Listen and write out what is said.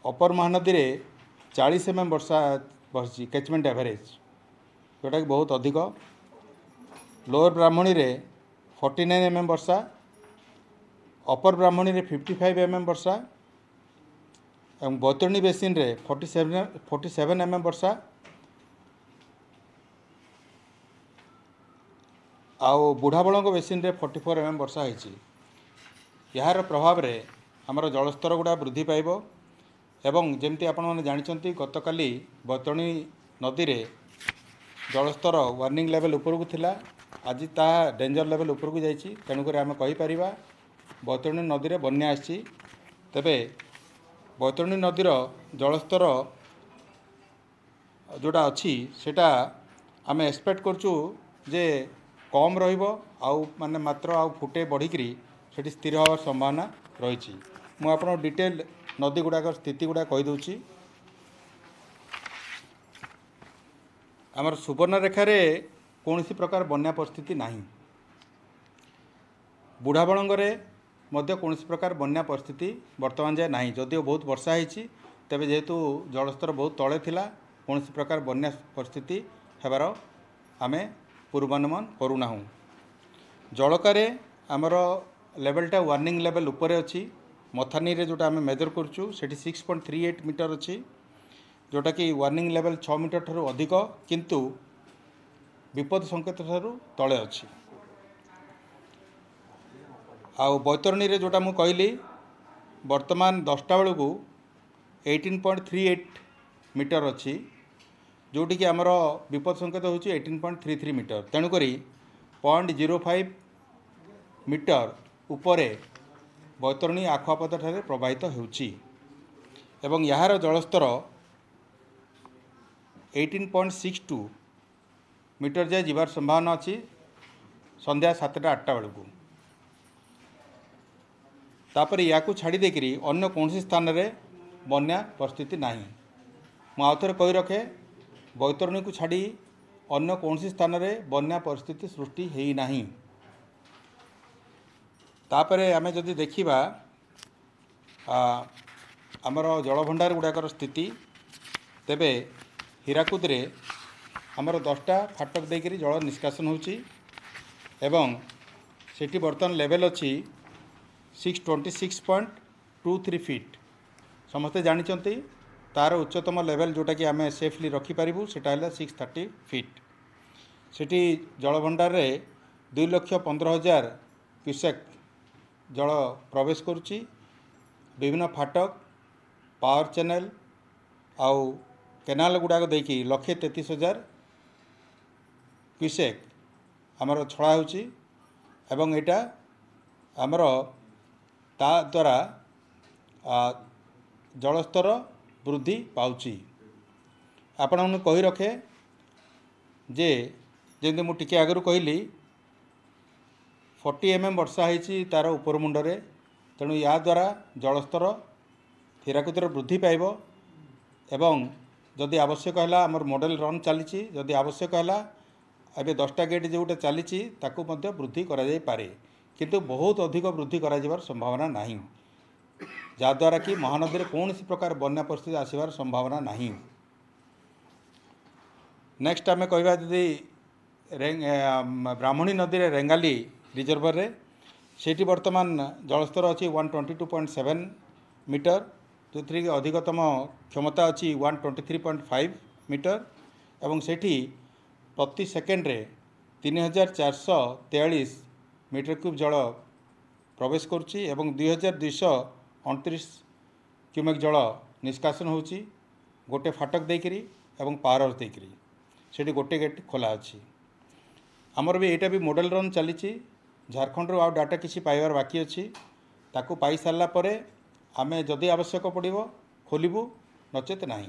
अपर महानदी रे 40 mm वर्षा बसी catchment average जोटा कि बहुत अधिक। लोअर ब्राह्मणी रे 49 mm वर्षा, अपर ब्राह्मणी रे 55 mm वर्षा और बैतरणी बेसिन रे 47 mm वर्षा आउ बुढ़ाबड़ बेसिन रे 44 mm वर्षा होती। यार प्रभाव रे आमर जलस्तर गुड़ा वृद्धि पाइब एवं जमती आपण मैंने जानते गतकाली बैतरणी नदी रे जलस्तर वार्निंग लेवल उपरकू थिला, आज ता डेंजर लेवल उपरकू जाइए। तेणुक आम कहीपर बैतरणी नदी रे बन्या आसी। तेबे बैतरणी नदीर जलस्तर जोड़ा अच्छी सेटा आम एक्सपेक्ट करचु जे कम रहिबो आउ माने मात्र आउ फुटे बढ़िकी सेठी स्थिर होवार संभावना रही। मु आपन डिटेल नदी गुड़ाक स्थिति गुड़ा कहीदे। आमर सुवर्णरेखा रे कौन प्रकार बन्या परिस्थिति नहीं। बुढ़ाबड़ंगे मध्य कौन प्रकार बन्या परिस्थिति वर्तमान जाए नहीं। जदिव बहुत वर्षा होती तेबे जेहेतु जलस्तर बहुत तले थिला कौन प्रकार बन्या परिस्थिति हेबार आमे पूर्वानुमान करूना। जलकारे आमर लेवलटा वार्निंग लेवल उपरे अच्छी। मथानी रे जोटा आमे मेजर करचु सेठी 6.38 मीटर अच्छी, जोटा कि वार्निंग लेवल 6 मीटर ठारू अधिक किंतु विपद संकेत ठारू तले अच्छी। आउ बैतरणी रे जोटा मु कहली वर्तमान 10टा बेलू 18.38 मीटर अच्छी, जोटी कि आमर विपद संकेत हो 18.33 मीटर। तेणुक 0.05 मीटर उपरे बैतरणी आखुआपदा ठारे प्रवाहित होउची एवं यार जलस्तर 18.62 मीटर जाए जीवार संभावना अच्छी संध्या 7टा 8टा बेलू। तापर या छाड़ी देकरी अन्य कौन स्थान रे बन्या परिस्थिति नहीं। मु आउ थे कही रखे बैतरणी को छाड़ी अन्य कौन स्थान रे बन्या परिस्थिति सृष्टि है नहीं। तापर आमे जदि देखिबा आमर जलभंडार गुड़ाकर स्थिति तेबे हीराकुद रे आमर 10टा फाटक देकरी जल निष्कासन होची एवं सेठी बर्तमान लेवल अच्छी 626.23 फीट। समस्ते जानते तार उच्चतम लेवल जोटा कि आम सेफली रखिपारू सेटा 630 फीट। सेठी जलभंडार रे 2,15,000 क्यूसेक जल प्रवेश करुच्ची। विभिन्न फाटक पावर चैनल आउ केनाल गुड़ाक देकी 1,33,000 क्यूसेक आमर छड़ा होची एवं एटा आमर ता द्वारा जलस्तर वृद्धि पाउची। आपण माने कही रखे जे जेंदे मु टिके आगरु कहली 40 mm वर्षा होती तार उपर मुंडरे। तेणु या द्वारा जलस्तर हीराकुदर वृद्धि पाइब एवं जदि आवश्यक है आमर मॉडल रन चली जदि आवश्यक है एवं 10टा गेट जोटा चली ताकू मध्य वृद्धि करा जाई पारे किंतु बहुत अधिक वृद्धि करा जिवार संभावना नहीं, जहाद्वारा कि महानदी में कौन प्रकार बन्या परिस्थिति आसबार संभावना नहीं। नेक्स्ट आम कहवा जदि ब्राह्मणी नदी रे रेंगाली रिजर्वर रे सेठी वर्तमान जलस्तर अच्छी 122.7 मीटर, जो थी अधिकतम क्षमता अच्छी 123.5 मीटर एवं सेठी प्रति सेकेंड रे 3,443 मीटर क्यूब जल प्रवेश करुच्ची एवं 2,229 क्यूमेक जल निष्कासन होची गोटे फाटक देकरी एवं पावर हाउस देकरी सेठी गोटे गेट खोला अच्छी। आमर भी एटा भी मॉडल रन चली झारखंड आउ डाटा किसी पाइबार बाकी अच्छी ताकू पाई सारा आमे जदि आवश्यक पड़ो खोलू नचेत नहीं।